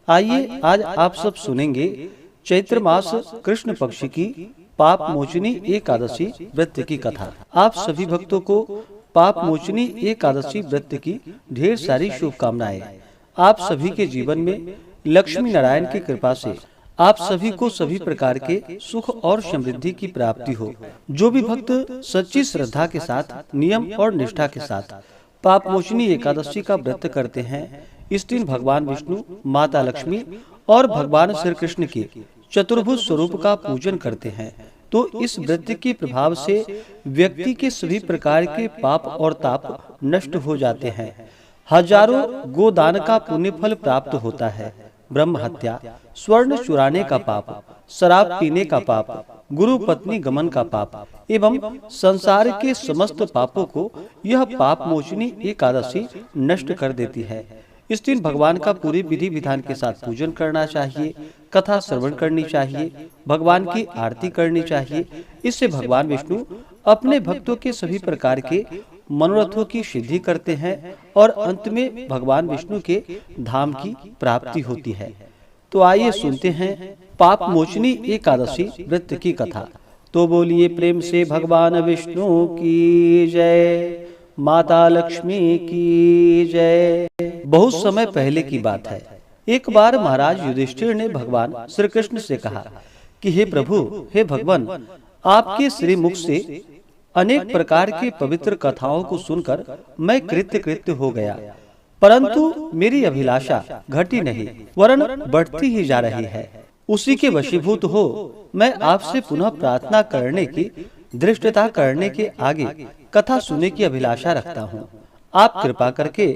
आइए आज आप सब सुनेंगे चैत्र मास कृष्ण पक्ष की पाप मोचनी एकादशी व्रत की कथा। आप सभी भक्तों को पाप मोचनी एकादशी व्रत की ढेर सारी शुभकामनाएं। आप सभी के जीवन में लक्ष्मी नारायण की कृपा से आप सभी को सभी प्रकार के सुख और समृद्धि की प्राप्ति हो। जो भी भक्त सच्ची श्रद्धा के साथ नियम और निष्ठा के साथ पाप मोचनी एकादशी का व्रत करते हैं, इस दिन भगवान विष्णु, माता लक्ष्मी और भगवान श्री कृष्ण के चतुर्भुज स्वरूप का पूजन करते हैं, तो इस व्रत के प्रभाव से व्यक्ति के सभी प्रकार के पाप और ताप नष्ट हो जाते हैं। हजारों गोदान का पुण्य फल प्राप्त होता है। ब्रह्म हत्या, स्वर्ण चुराने का पाप, शराब पीने का पाप, गुरु पत्नी गमन का पाप एवं संसार के समस्त पापों को यह पाप मोचनी एकादशी नष्ट कर देती है। इस दिन भगवान का पूरी विधि विधान के साथ पूजन करना चाहिए, कथा श्रवण करनी चाहिए, भगवान की आरती करनी चाहिए। इससे भगवान विष्णु अपने भक्तों के सभी प्रकार के मनोरथों की सिद्धि करते हैं और अंत में भगवान विष्णु के धाम की प्राप्ति होती है। तो आइए सुनते हैं पाप मोचनी एकादशी व्रत की कथा। तो बोलिए प्रेम से भगवान विष्णु की जय, माता लक्ष्मी की जय। बहुत समय पहले की बात है। एक बार महाराज युधिष्ठिर ने भगवान श्री कृष्ण से कहा कि हे प्रभु, हे भगवान, आपके श्री मुख से अनेक प्रकार की पवित्र कथाओं को सुनकर मैं कृत्य हो गया, परंतु मेरी अभिलाषा घटी नहीं वरन बढ़ती ही जा रही है। उसी के वशीभूत हो मैं आपसे पुनः प्रार्थना करने की, धृष्टता करने के आगे कथा सुनने की अभिलाषा रखता हूँ। आप कृपा करके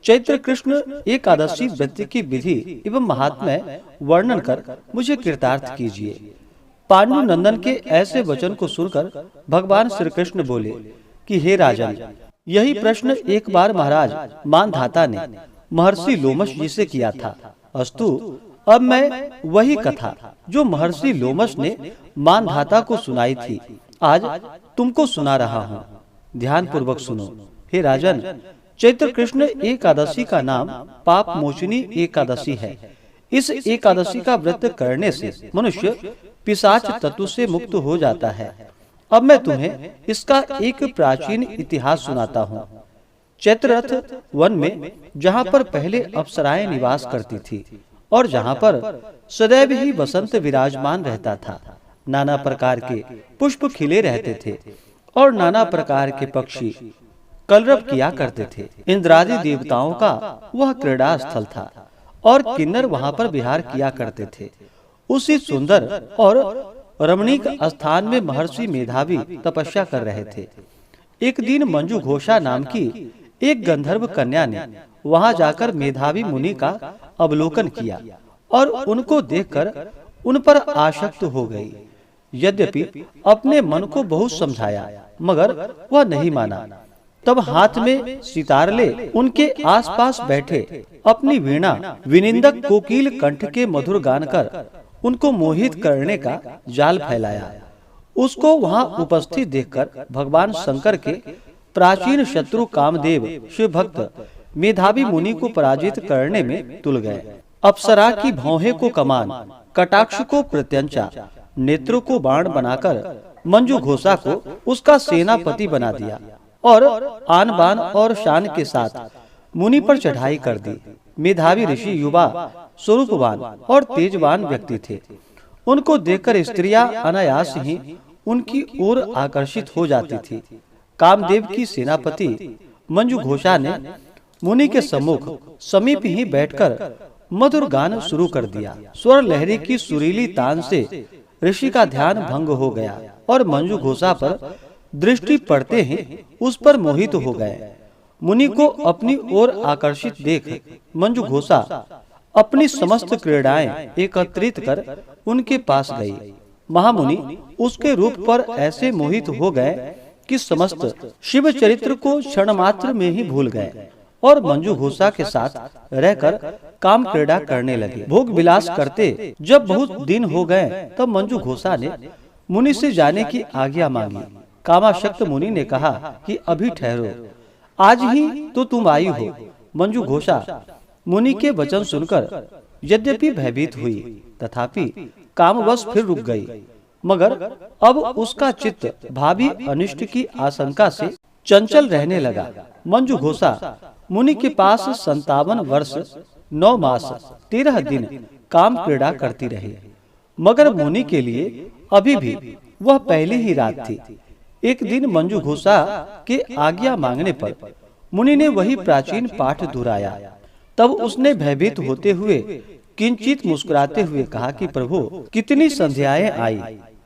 चैत्र कृष्ण एकादशी व्रत की विधि एवं महात्म्य वर्णन कर मुझे कृतार्थ कीजिए। पांडु नंदन के ऐसे वचन को सुनकर भगवान श्री कृष्ण बोले कि हे राजन, यही प्रश्न एक बार महाराज मानधाता ने महर्षि लोमश जी से किया था। अस्तु, अब मैं वही कथा जो महर्षि लोमश ने मानधाता को सुनाई थी आज तुमको सुना रहा हूँ। ध्यान पूर्वक सुनो। हे राजन, चैत्र कृष्ण एकादशी का नाम पाप मोचनी एकादशी है। इस एकादशी का व्रत करने से मनुष्य पिशाच तत्व से मुक्त हो जाता है। अब मैं तुम्हें इसका एक प्राचीन इतिहास सुनाता हूँ। चैत्ररथ वन में, जहाँ पर पहले अप्सराएं निवास करती थी और जहाँ पर सदैव ही बसंत विराजमान रहता था, नाना प्रकार के पुष्प खिले रहते थे और नाना प्रकार के पक्षी कलरव किया करते थे। इंद्रादि देवताओं का वह क्रीड़ा स्थल था और किन्नर वहाँ पर विहार किया करते थे। उसी सुंदर और रमणीक स्थान में महर्षि मेधावी तपस्या कर रहे थे। एक दिन मंजू घोषा नाम की एक गंधर्व कन्या ने वहां जाकर मेधावी मुनि का अवलोकन किया और उनको देखकर उन पर आसक्त हो गई। यद्यपि अपने मन को बहुत समझाया मगर वह नहीं माना। तब हाथ में सितार ले उनके आसपास बैठे अपनी वीणा विनिंदक कोकिल कंठ के मधुर गान कर उनको मोहित करने का जाल फैलाया। उसको वहां उपस्थित देखकर भगवान शंकर के प्राचीन शत्रु कामदेव शिव भक्त मेधावी मुनि को पराजित करने में तुल गए। अप्सरा की भौहें को कमान, कटाक्ष को प्रत्यंचा, नेत्रों को बाण बनाकर मंजू घोषा को उसका सेनापति बना दिया और आन बान और शान के साथ मुनि पर चढ़ाई कर दी। मेधावी ऋषि युवा, स्वरूपवान और तेजवान व्यक्ति थे। उनको देखकर स्त्रियां अनायास ही उनकी ओर आकर्षित हो जाती थी। कामदेव की सेनापति मंजू घोषा ने मुनि के सम्मुख समीप ही बैठकर मधुर गान शुरू कर दिया। स्वर लहरी की सुरीली तान से ऋषि का ध्यान भंग हो गया और मंजू घोषा पर दृष्टि पड़ते ही उस पर मोहित हो गए। मुनि को अपनी ओर आकर्षित देख मंजू घोषा अपनी समस्त क्रीड़ाएं एकत्रित कर उनके पास गई। महामुनि उसके रूप पर ऐसे मोहित हो गए कि समस्त शिव चरित्र को क्षण मात्र में ही भूल गए और मंजू घोषा के साथ रहकर काम क्रीड़ा करने लगे। भोग विलास करते जब बहुत दिन हो गए तब मंजू घोषा ने मुनि से जाने की आज्ञा मांगी। कामाशक्त मुनि ने कहा कि अभी ठहरो, आज ही तो तुम आई हो। मंजू घोषा मुनि के वचन सुनकर यद्यपि भयभीत हुई, तथापि कामवश फिर रुक गई। मगर अब उसका चित्त भावी अनिष्ट की आशंका से चंचल रहने लगा। मंजू घोषा मुनि के पास 57 वर्ष 9 मास 13 दिन काम क्रीड़ा करती रही, मगर मुनि के लिए अभी भी वह पहली ही रात थी। एक दिन मंजू घोषा के आज्ञा मांगने पर मुनि ने वही प्राचीन पाठ दोहराया। तब उसने भयभीत होते हुए किंचित मुस्कुराते हुए कहा कि प्रभु, कितनी संध्याएं आई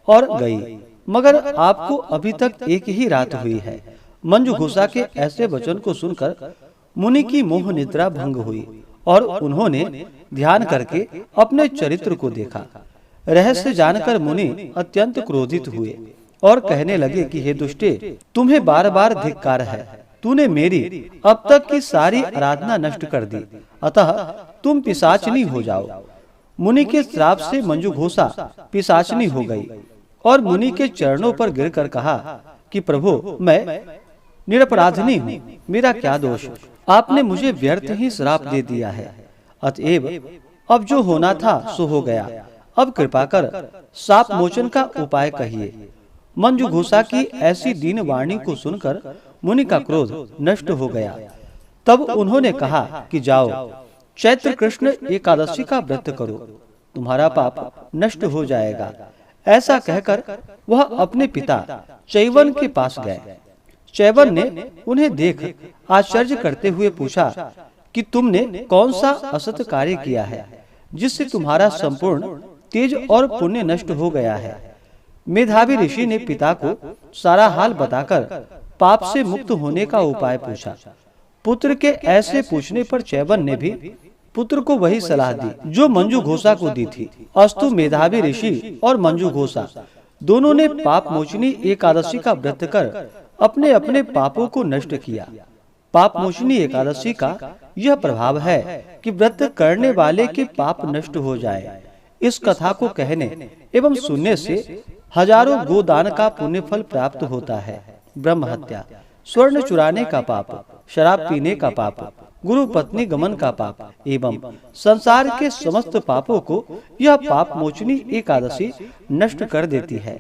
और गई, मगर आपको अभी तक एक ही रात हुई है। मंजू घोषा के ऐसे वचन को सुनकर मुनि की मोह निद्रा भंग हुई और उन्होंने ध्यान करके अपने चरित्र को देखा। रहस्य जानकर मुनि अत्यंत क्रोधित हुए और कहने लगे कि हे दुष्टे, तुम्हें बार बार धिक्कार है। तूने मेरी अब तक की सारी आराधना नष्ट कर दी, अतः तुम पिशाचनी हो जाओ। मुनि के श्राप से मंजू घोषा पिशाचनी हो गई और मुनि के चरणों पर गिरकर कहा कि प्रभु, मैं निरपराधनी हूँ, मेरा क्या दोष? आपने मुझे व्यर्थ ही श्राप दे दिया है। अतएव अब जो होना था सो हो गया। अब कृपा कर शाप मोचन का उपाय कहिए। मंजू घोषा की ऐसी दीन वाणी को सुनकर मुनि का क्रोध नष्ट हो गया। तब उन्होंने कहा कि जाओ, चैत्र कृष्ण एकादशी का व्रत करो, तुम्हारा पाप नष्ट हो जाएगा। ऐसा कहकर वह अपने पिता चैवन के पास गए। चैवन ने उन्हें देख आश्चर्य करते हुए पूछा कि तुमने कौन सा असत कार्य किया है जिससे तुम्हारा संपूर्ण तेज और पुण्य नष्ट हो गया है। मेधावी ऋषि ने पिता को सारा हाल बताकर पाप से मुक्त होने का उपाय पूछा। पुत्र के ऐसे पूछने पर चैवन ने भी पुत्र को वही सलाह दी जो मंजू घोषा को दी थी। अस्तु मेधावी ऋषि और मंजू घोषा दोनों ने पाप मोचनी एकादशी का व्रत कर अपने अपने पापों को नष्ट किया। पाप मोचनी एकादशी का यह प्रभाव है कि व्रत करने वाले के पाप नष्ट हो जाए। इस कथा को कहने एवं सुनने से हजारों गोदान का पुण्य फल प्राप्त होता है। ब्रह्म हत्या, स्वर्ण चुराने का पाप, शराब पीने का पाप, गुरु पत्नी गमन का पाप एवं संसार के समस्त पापों को यह पाप मोचनी एकादशी नष्ट कर देती है।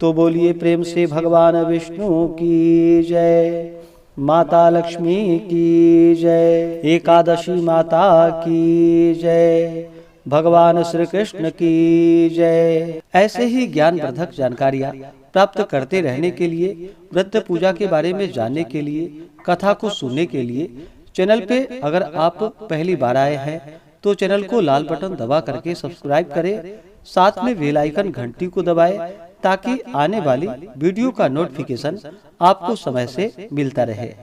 तो बोलिए प्रेम से भगवान विष्णु की जय, माता लक्ष्मी की जय, एकादशी माता की जय, भगवान श्री कृष्ण की जय। ऐसे ही ज्ञानवर्धक जानकारियाँ प्राप्त करते रहने के लिए, व्रत पूजा के बारे में जानने के लिए, कथा को सुनने के लिए चैनल पे अगर आप पहली बार आए हैं तो चैनल को लाल बटन दबा करके सब्सक्राइब करें, साथ में बेल आइकन घंटी को दबाएं ताकि आने वाली वीडियो का नोटिफिकेशन आपको समय से मिलता रहे।